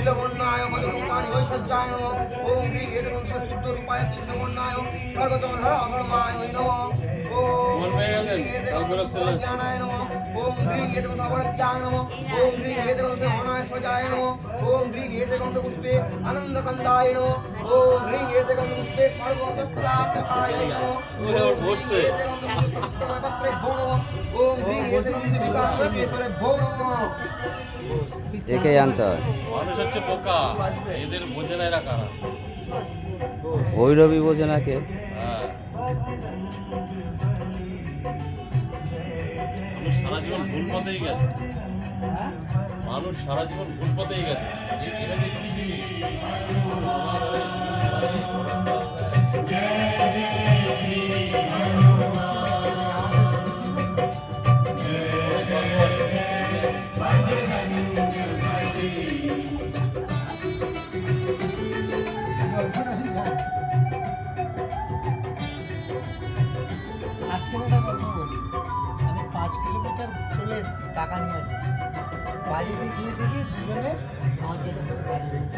নীলবর্ণায় মধুরূপাণি ঐশ্বর্যায় নমঃ। ওম হ্রিং এতবংশ শুদ্ধরূপায় কৃষ্ণবর্ণায় স্বর্গতমধর অধর্মায় নমঃ। ওম হ্রিং এতবংশ জ্ঞানায় নমঃ। ওম হ্রিং এতবংশ অবরত্যায় নমঃ। ওম হ্রিং এতবংশ অনায়স্বজায় নমঃ। ওম হ্রিং এতবংশ পুষ্পে আনন্দকন্দায় নমঃ। ওম হ্রিং এতবংশ পুষ্পে সর্বতত্ত্বাত্মকায় নমঃ। বসছে ওম হ্রিং এতবংশ বিকাশকেশ্বরে ভো নমঃ। একে আনতে হয়। মানুষ হচ্ছে বোকা, এদের বোঝে না এরা কারা। ভৈরবী বোঝে না কে? হ্যাঁ, মানুষ সারা জীবন ভুল পথেই গেছে। মানুষ সারা জীবন ভুল পথেই গেছে। এরা যে কি জিনিস? আজকে একটা কথা বলি, আমি 5 কিলোমিটার চলে এসেছি টাকা নিয়ে আসি, বাড়িতে গিয়ে দেখি দুজনে আমার গেটের সাথে দাঁড়িয়ে রয়েছে।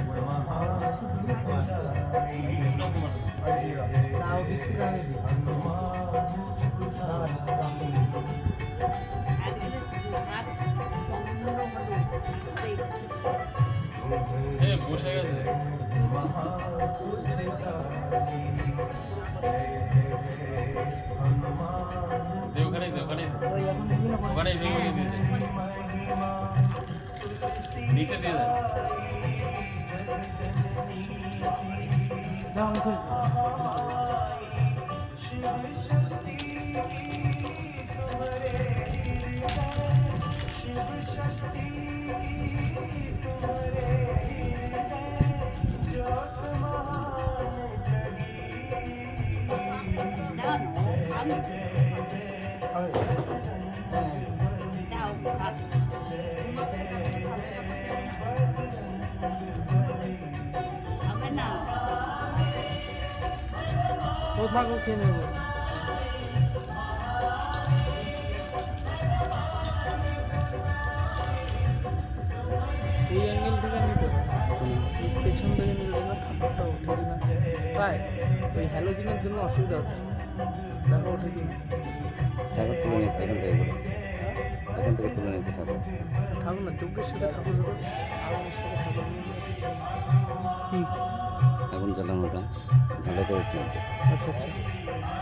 বিস্কুট নিয়ে তাও বিস্কুট আমি দিই, বিস্কুট আমি দিই। বসে গেছে। ওখানেই নিচে দিয়ে দেয়। পোশাকও খেয়ে নেবো। এই অ্যাঙ্গেল থেকে নিতে পেছন থেকে নিলে না থাপ্পড়টা ওঠে না, তাই ওই হ্যালোজিনের জন্য অসুবিধা হচ্ছে। দেখো ওঠে কি ঠাকুর তুলে নিয়েছে এখান থেকে, এখান থেকে তুলে নিয়েছে ঠাকুর। ঠাকুর না, যজ্ঞের সাথে ঠাকুর হবে, আগুনের সাথে ঠাকুর কি? আগুন জ্বালানোটা ভালো করে তুলতে। আচ্ছা আচ্ছা,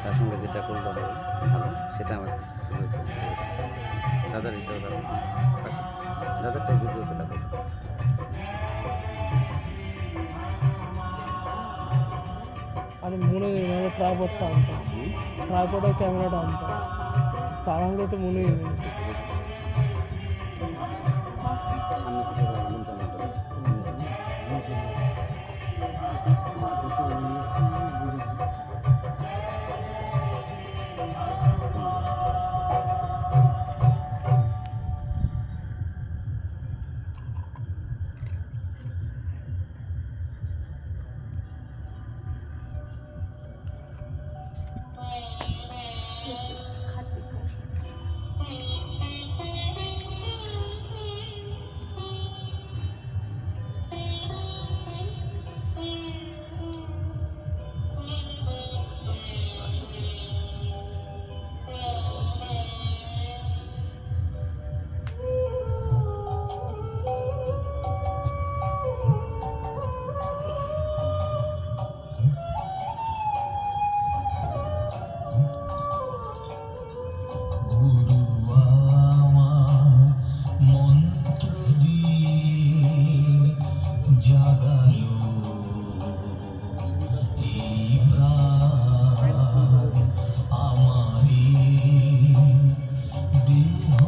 তার সঙ্গে যেটা করলে হবে ভালো, সেটা আমার দাদার এটাও দাদারটা ভিডিওতে দেখো। আরে মনে নেই, আমি ট্রাইপডটা আনতাম, ট্রাইপডের ক্যামেরাটা আনতাম, তার আগে তো মনেই নেই।